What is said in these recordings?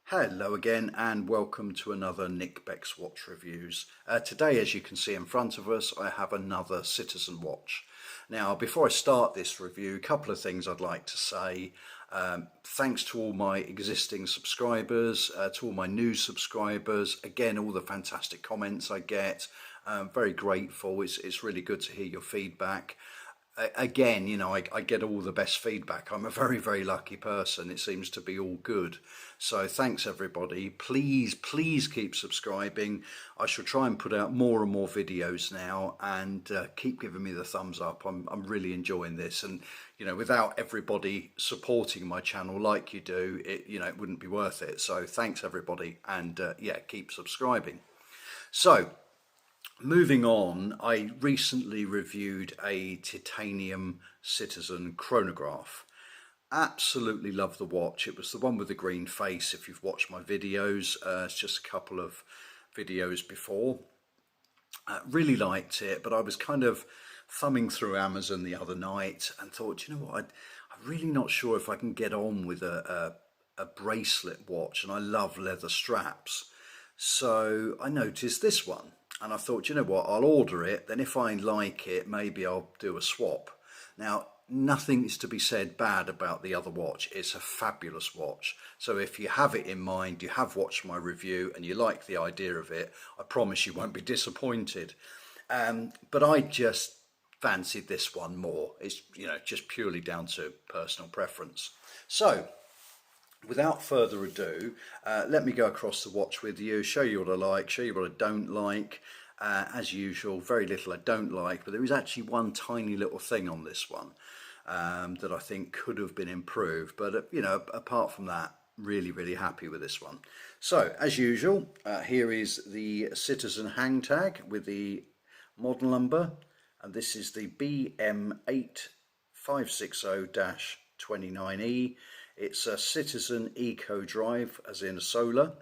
Hello again and welcome to another Nick Beck's Watch Reviews. Today, as you can see in front of us, I have another Citizen watch. Now, before I start this review, a couple of things I'd like to say. Thanks to all my existing subscribers, to all my new subscribers, again, all the fantastic comments I get. Very grateful. It's really good to hear your feedback. Again, you know, I get all the best feedback. I'm a very lucky person. It seems to be all good. So thanks everybody. Please keep subscribing. I shall try and put out more and more videos now, and keep giving me the thumbs up. I'm really enjoying this, and you know, without everybody supporting my channel like you do, it wouldn't be worth it. So thanks everybody, and yeah, keep subscribing. So moving on, I recently reviewed a titanium Citizen chronograph. Absolutely love the watch. It was the one with the green face. If you've watched my videos, it's just a couple of videos before. Really liked it, but I was kind of thumbing through Amazon the other night and thought, you know what, I'm really not sure if I can get on with a bracelet watch, and I love leather straps. So I noticed this one and I thought, you know what, I'll order it, then if I like it, maybe I'll do a swap. Now, nothing is to be said bad about the other watch. It's a fabulous watch. So if you have it in mind, you have watched my review and you like the idea of it, I promise you won't be disappointed. But I just fancied this one more. It's, you know, just purely down to personal preference. So without further ado, let me go across the watch with you, show you what I like, show you what I don't like. As usual, very little I don't like, but there is actually one tiny little thing on this one that I think could have been improved. But you know, apart from that, really happy with this one. So as usual, here is the Citizen hang tag with the model number, and this is the BM8560-29E. It's a Citizen Eco Drive, as in a solar,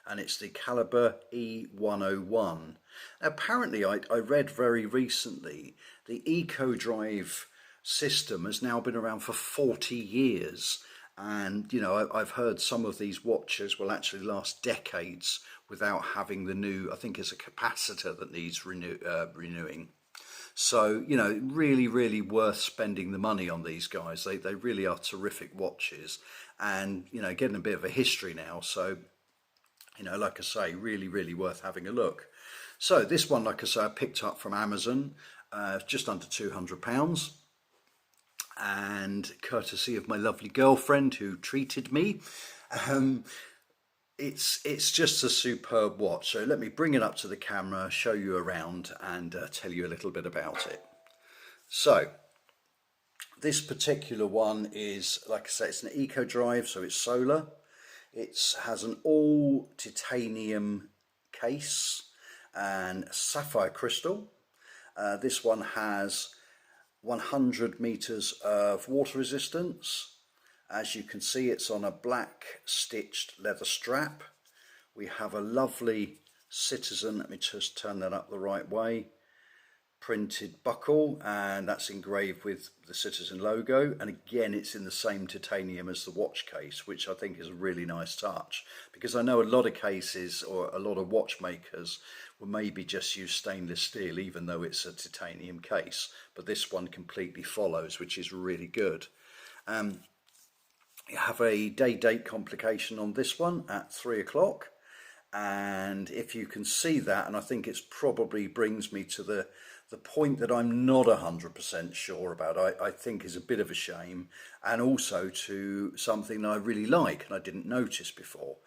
and it's the caliber E101. Now, apparently, I read very recently the Eco Drive system has now been around for 40 years. And, you know, I've heard some of these watches will actually last decades without having the new, I think it's a capacitor that needs renewing. So, you know, really worth spending the money on these guys. They really are terrific watches, and, you know, getting a bit of a history now. So, you know, like I say, really worth having a look. So this one, like I say, I picked up from Amazon, just under £200, and courtesy of my lovely girlfriend who treated me. It's just a superb watch. So let me bring it up to the camera, show you around, and tell you a little bit about it. So this particular one is, like I say, it's an Eco Drive, so it's solar. It has an all titanium case and sapphire crystal. This one has 100 meters of water resistance. As you can see, it's on a black stitched leather strap. We have a lovely Citizen, let me just turn that up the right way, printed buckle, and that's engraved with the Citizen logo, and again it's in the same titanium as the watch case, which I think is a really nice touch, because I know a lot of cases or a lot of watchmakers will maybe just use stainless steel even though it's a titanium case, but this one completely follows, which is really good. You have a day-date complication on this one at 3 o'clock, and if you can see that, and I think it's probably brings me to the point that I'm not 100% sure about, I think is a bit of a shame, and also to something I really like and I didn't notice before.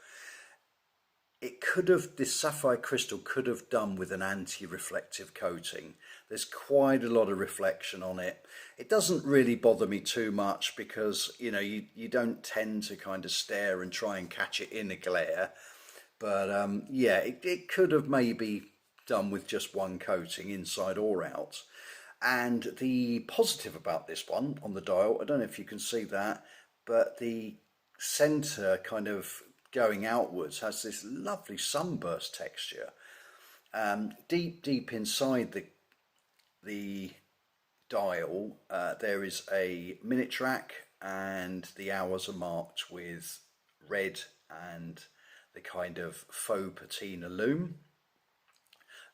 It could have, this sapphire crystal could have done with an anti-reflective coating. There's quite a lot of reflection on it. It doesn't really bother me too much because, you know, you don't tend to kind of stare and try and catch it in a glare. But yeah, it could have maybe done with just one coating, inside or out. And the positive about this one on the dial, I don't know if you can see that, but the center kind of going outwards has this lovely sunburst texture. Deep inside the dial, there is a minute track, and the hours are marked with red and the kind of faux patina loom.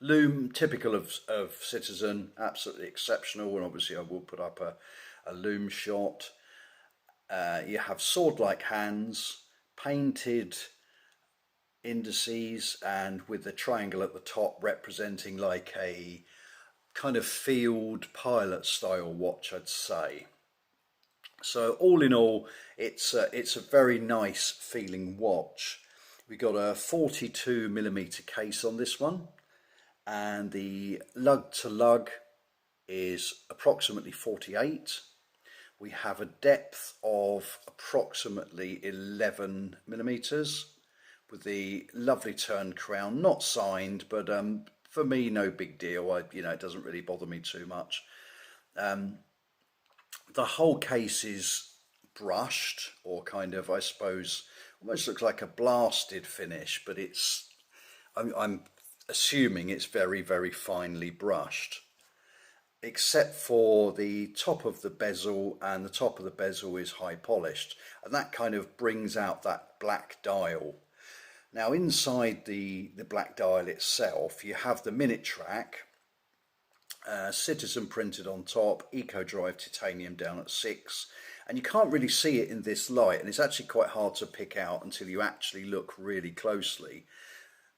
Loom, typical of Citizen, absolutely exceptional, and obviously I will put up a loom shot. You have sword-like hands, painted indices, and with the triangle at the top representing like a kind of field pilot style watch, I'd say. So all in all, it's a very nice feeling watch. We got a 42mm case on this one, and the lug to lug is approximately 48. We have a depth of approximately 11mm with the lovely turned crown, not signed, but for me, no big deal. It doesn't really bother me too much. The whole case is brushed, or kind of, I suppose, almost looks like a blasted finish, but I'm assuming it's very, very finely brushed, except for the top of the bezel, and the top of the bezel is high polished, and that kind of brings out that black dial. Now inside the black dial itself, you have the minute track, Citizen printed on top, Eco Drive titanium down at 6, and you can't really see it in this light, and it's actually quite hard to pick out until you actually look really closely.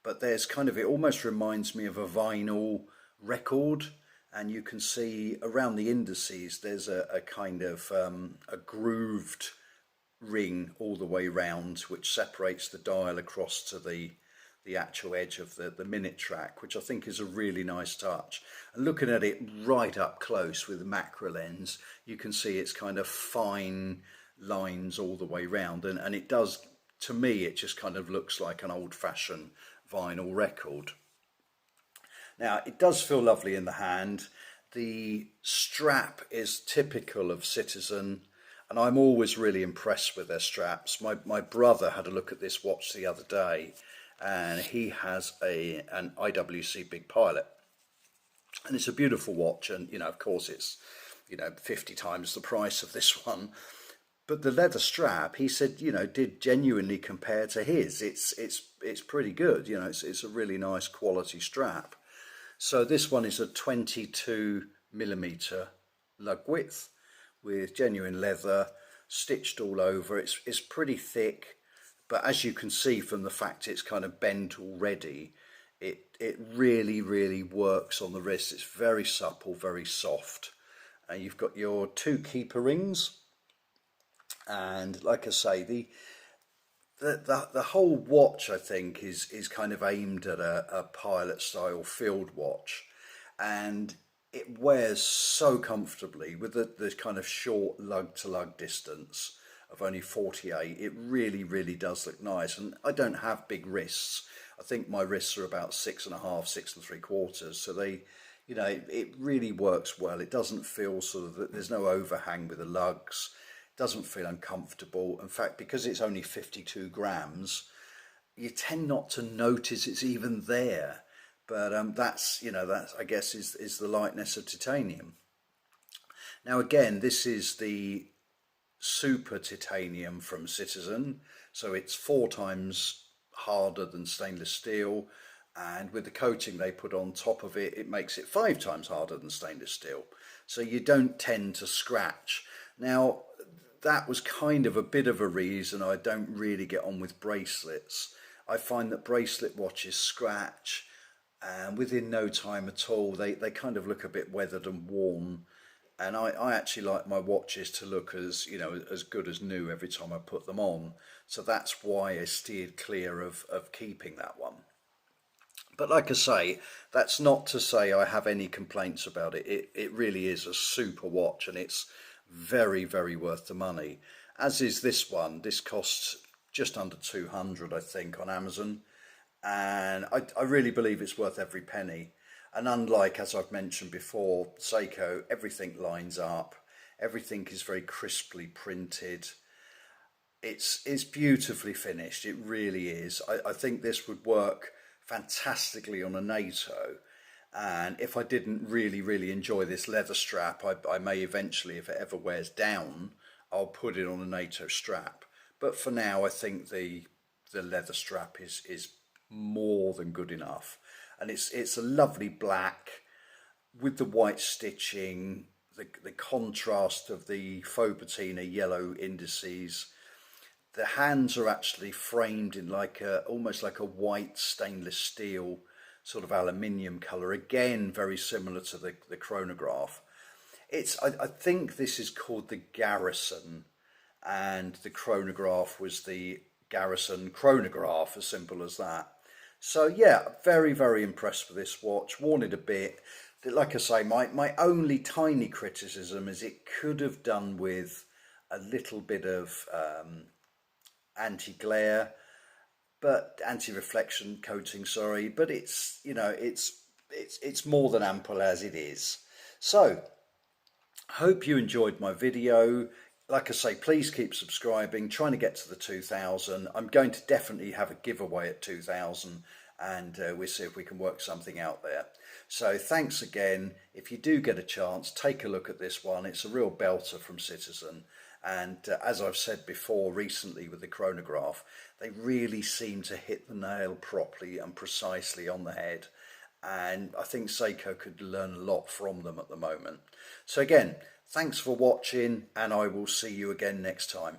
But there's kind of, it almost reminds me of a vinyl record, and you can see around the indices there's a kind of a grooved ring all the way round, which separates the dial across to the actual edge of the minute track, which I think is a really nice touch. And looking at it right up close with the macro lens, you can see it's kind of fine lines all the way round, and it does, to me, it just kind of looks like an old-fashioned vinyl record. Now it does feel lovely in the hand. The strap is typical of Citizen, and I'm always really impressed with their straps. My brother had a look at this watch the other day, and he has an IWC Big Pilot, and it's a beautiful watch, and of course it's 50 times the price of this one, but the leather strap, he said, did genuinely compare to his. It's pretty good. It's a really nice quality strap. So this one is a 22mm lug width with genuine leather, stitched all over. It's pretty thick, but as you can see from the fact it's kind of bent already, it really, really works on the wrist. It's very supple, very soft. And you've got your 2 keeper rings, and like I say, the whole watch, I think, is kind of aimed at a pilot style field watch, and it wears so comfortably with the kind of short lug to lug distance of only 48. It really, really does look nice. And I don't have big wrists. I think my wrists are about 6.5, 6.75, so they, it really works well. It doesn't feel sort of, there's no overhang with the lugs. Doesn't feel uncomfortable. In fact, because it's only 52 grams, you tend not to notice it's even there. But that's I guess is the lightness of titanium. Now again, this is the super titanium from Citizen, so it's 4 times harder than stainless steel, and with the coating they put on top of it, it makes it 5 times harder than stainless steel. So you don't tend to scratch. Now that was kind of a bit of a reason I don't really get on with bracelets. I find that bracelet watches scratch, and within no time at all they kind of look a bit weathered and worn. And I actually like my watches to look as as good as new every time I put them on. So that's why I steered clear of keeping that one. But like I say, that's not to say I have any complaints about it. It really is a super watch, and it's very, very worth the money, as is this one. This costs just under 200, I think, on Amazon, and I really believe it's worth every penny. And unlike, as I've mentioned before, Seiko, everything lines up, everything is very crisply printed. It's beautifully finished, it really is. I think this would work fantastically on a NATO. And if I didn't really enjoy this leather strap, I may eventually, if it ever wears down, I'll put it on a NATO strap. but for now I think the leather strap is more than good enough, and it's a lovely black with the white stitching, the contrast of the faux patina yellow indices. The hands are actually framed in like almost like a white stainless steel sort of aluminium colour, again very similar to the chronograph. I think this is called the Garrison, and the chronograph was the Garrison chronograph, as simple as that. So yeah, very impressed with this watch. Worn it a bit. Like I say, my only tiny criticism is it could have done with a little bit of anti-glare, but anti-reflection coating, sorry, but it's, you know, it's more than ample as it is. So hope you enjoyed my video. Like I say, please keep subscribing, trying to get to the 2000. I'm going to definitely have a giveaway at 2000, and we'll see if we can work something out there. So thanks again. If you do get a chance, take a look at this one. It's a real belter from Citizen. And as I've said before recently with the chronograph, they really seem to hit the nail properly and precisely on the head. And I think Seiko could learn a lot from them at the moment. So again, thanks for watching, and I will see you again next time.